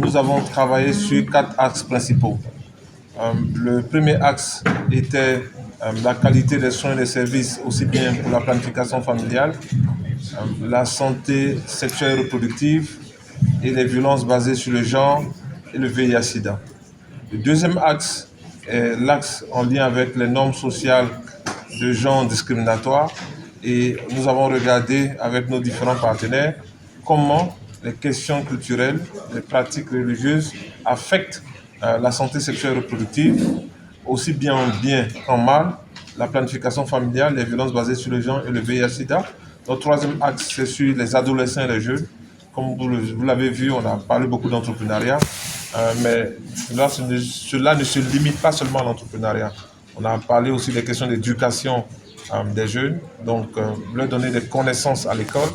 nous avons travaillé sur 4 axes principaux. Le premier axe était la qualité des soins et des services, aussi bien pour la planification familiale, la santé sexuelle et reproductive et les violences basées sur le genre et le VIH-Sida. Le deuxième axe est l'axe en lien avec les normes sociales de genre discriminatoires et nous avons regardé avec nos différents partenaires comment les questions culturelles, les pratiques religieuses affectent la santé sexuelle et reproductive, aussi bien en bien qu'en mal, la planification familiale, les violences basées sur le genre et le VIH-Sida. Notre troisième axe, c'est sur les adolescents et les jeunes. Comme vous l'avez vu, on a parlé beaucoup d'entrepreneuriat, mais cela ne se limite pas seulement à l'entrepreneuriat. On a parlé aussi des questions d'éducation des jeunes, donc leur donner des connaissances à l'école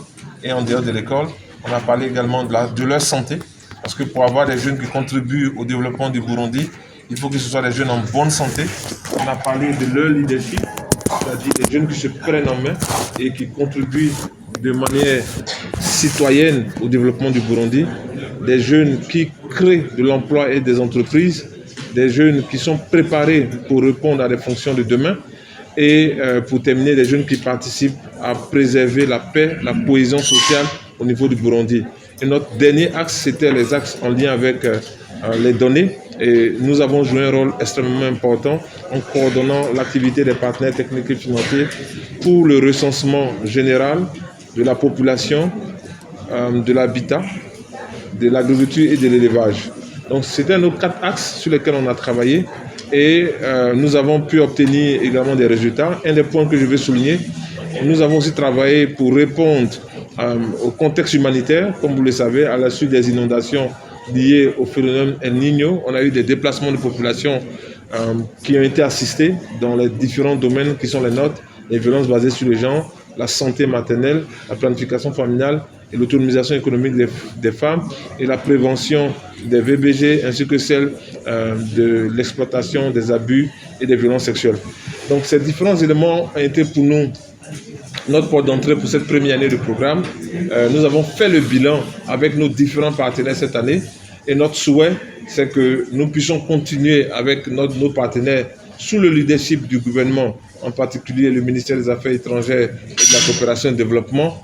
et en dehors de l'école. On a parlé également de leur santé, parce que pour avoir des jeunes qui contribuent au développement du Burundi, il faut que ce soit des jeunes en bonne santé. On a parlé de leur leadership, c'est-à-dire des jeunes qui se prennent en main et qui contribuent de manière citoyenne au développement du Burundi, des jeunes qui créent de l'emploi et des entreprises, des jeunes qui sont préparés pour répondre à des fonctions de demain et pour terminer, des jeunes qui participent à préserver la paix, la cohésion sociale au niveau du Burundi. Et notre dernier axe, c'était les axes en lien avec les données. Et nous avons joué un rôle extrêmement important en coordonnant l'activité des partenaires techniques et financiers pour le recensement général de la population, de l'habitat, de l'agriculture et de l'élevage. Donc c'était nos 4 axes sur lesquels on a travaillé et nous avons pu obtenir également des résultats. Un des points que je veux souligner, nous avons aussi travaillé pour répondre au contexte humanitaire. Comme vous le savez, à la suite des inondations liées au phénomène El Niño, on a eu des déplacements de population qui ont été assistés dans les différents domaines qui sont les nôtres, les violences basées sur le genre, la santé maternelle, la planification familiale et l'autonomisation économique des femmes et la prévention des VBG ainsi que celle de l'exploitation, des abus et des violences sexuelles. Donc ces différents éléments ont été pour nous notre porte d'entrée pour cette première année de programme. Nous avons fait le bilan avec nos différents partenaires cette année et notre souhait, c'est que nous puissions continuer avec nos partenaires sous le leadership du gouvernement, en particulier le ministère des Affaires étrangères et de la coopération et du développement,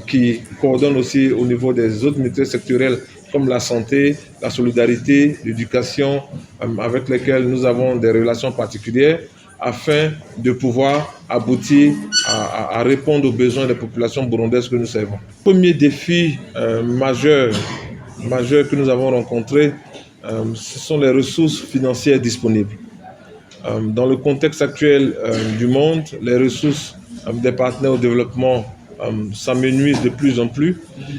qui coordonne aussi au niveau des autres ministères sectoriels comme la santé, la solidarité, l'éducation, avec lesquels nous avons des relations particulières, afin de pouvoir aboutir à répondre aux besoins des populations burundaises que nous servons. Le premier défi majeur que nous avons rencontré, ce sont les ressources financières disponibles. Dans le contexte actuel du monde, les ressources des partenaires au développement s'amenuisent de plus en plus.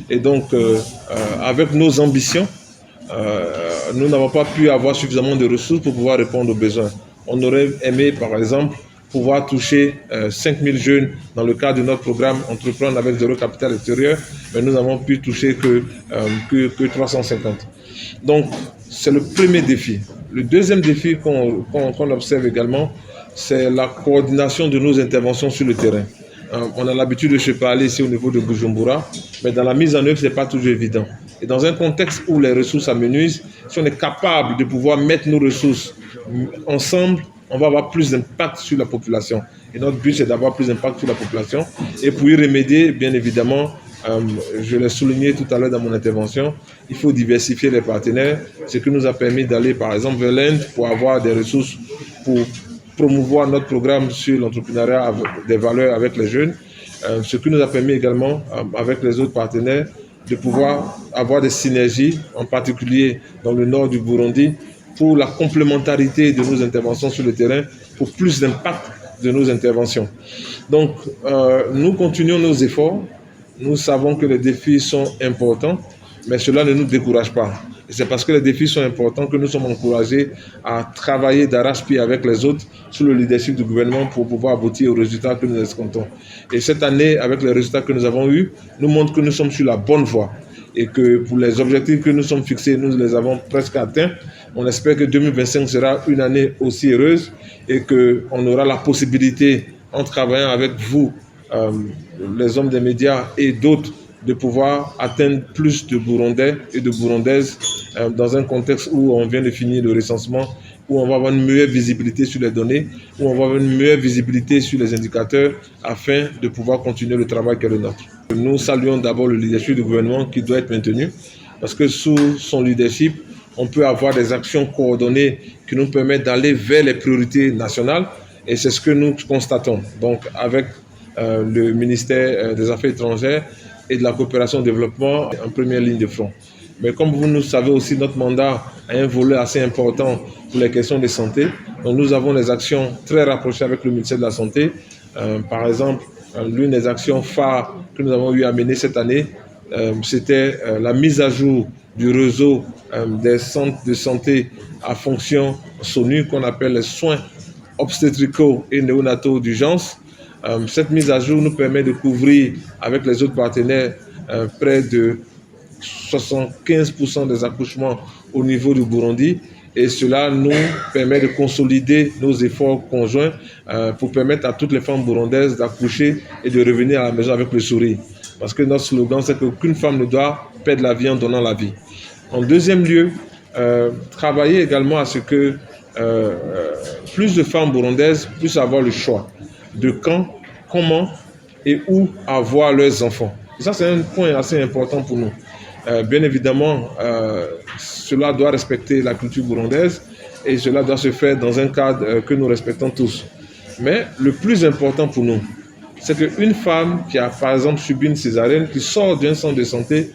Et donc, avec nos ambitions, nous n'avons pas pu avoir suffisamment de ressources pour pouvoir répondre aux besoins. On aurait aimé, par exemple, pouvoir toucher 5000 jeunes dans le cadre de notre programme Entreprendre avec zéro capital extérieur, mais nous n'avons pu toucher que 350. Donc, c'est le premier défi. Le deuxième défi qu'on observe également, c'est la coordination de nos interventions sur le terrain. On a l'habitude de se parler ici au niveau de Bujumbura, mais dans la mise en œuvre, ce n'est pas toujours évident. Et dans un contexte où les ressources s'amenuisent, si on est capable de pouvoir mettre nos ressources ensemble, on va avoir plus d'impact sur la population. Et notre but, c'est d'avoir plus d'impact sur la population. Et pour y remédier, bien évidemment, je l'ai souligné tout à l'heure dans mon intervention, il faut diversifier les partenaires, ce qui nous a permis d'aller par exemple vers l'Inde pour avoir des ressources pour promouvoir notre programme sur l'entrepreneuriat des valeurs avec les jeunes, ce qui nous a permis également avec les autres partenaires de pouvoir avoir des synergies, en particulier dans le nord du Burundi, pour la complémentarité de nos interventions sur le terrain, pour plus d'impact de nos interventions. Donc, nous continuons nos efforts. Nous savons que les défis sont importants, mais cela ne nous décourage pas. Et c'est parce que les défis sont importants que nous sommes encouragés à travailler d'arrache-pied avec les autres sous le leadership du gouvernement pour pouvoir aboutir aux résultats que nous escomptons. Et cette année, avec les résultats que nous avons eus, nous montre que nous sommes sur la bonne voie et que pour les objectifs que nous sommes fixés, nous les avons presque atteints. On espère que 2025 sera une année aussi heureuse et qu'on aura la possibilité, en travaillant avec vous, les hommes des médias et d'autres de pouvoir atteindre plus de Burundais et de Burundaises dans un contexte où on vient de finir le recensement, où on va avoir une meilleure visibilité sur les données, où on va avoir une meilleure visibilité sur les indicateurs afin de pouvoir continuer le travail qui est le nôtre. Nous saluons d'abord le leadership du gouvernement qui doit être maintenu parce que sous son leadership, on peut avoir des actions coordonnées qui nous permettent d'aller vers les priorités nationales et c'est ce que nous constatons. Donc avec le ministère des Affaires étrangères et de la coopération au développement en première ligne de front. Mais comme vous le savez aussi, notre mandat a un volet assez important pour les questions de santé. Donc nous avons des actions très rapprochées avec le ministère de la Santé. Par exemple, l'une des actions phares que nous avons eu à mener cette année, c'était la mise à jour du réseau des centres de santé à fonction SONU, qu'on appelle les soins obstétricaux et néonataux d'urgence. Cette mise à jour nous permet de couvrir avec les autres partenaires près de 75% des accouchements au niveau du Burundi et cela nous permet de consolider nos efforts conjoints pour permettre à toutes les femmes burundaises d'accoucher et de revenir à la maison avec le sourire. Parce que notre slogan, c'est qu'aucune femme ne doit perdre la vie en donnant la vie. En deuxième lieu, travailler également à ce que plus de femmes burundaises puissent avoir le choix de quand, comment et où avoir leurs enfants. Et ça, c'est un point assez important pour nous. Bien évidemment, cela doit respecter la culture burundaise et cela doit se faire dans un cadre que nous respectons tous. Mais le plus important pour nous, c'est qu'une femme qui a par exemple subi une césarienne, qui sort d'un centre de santé,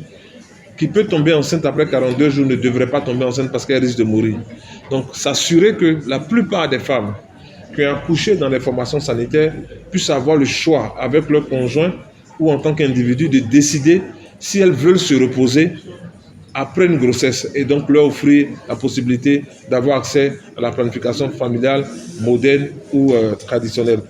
qui peut tomber enceinte après 42 jours, ne devrait pas tomber enceinte parce qu'elle risque de mourir. Donc s'assurer que la plupart des femmes qui ont accouché dans les formations sanitaires puissent avoir le choix avec leur conjoint ou en tant qu'individu de décider si elles veulent se reposer après une grossesse et donc leur offrir la possibilité d'avoir accès à la planification familiale moderne ou traditionnelle.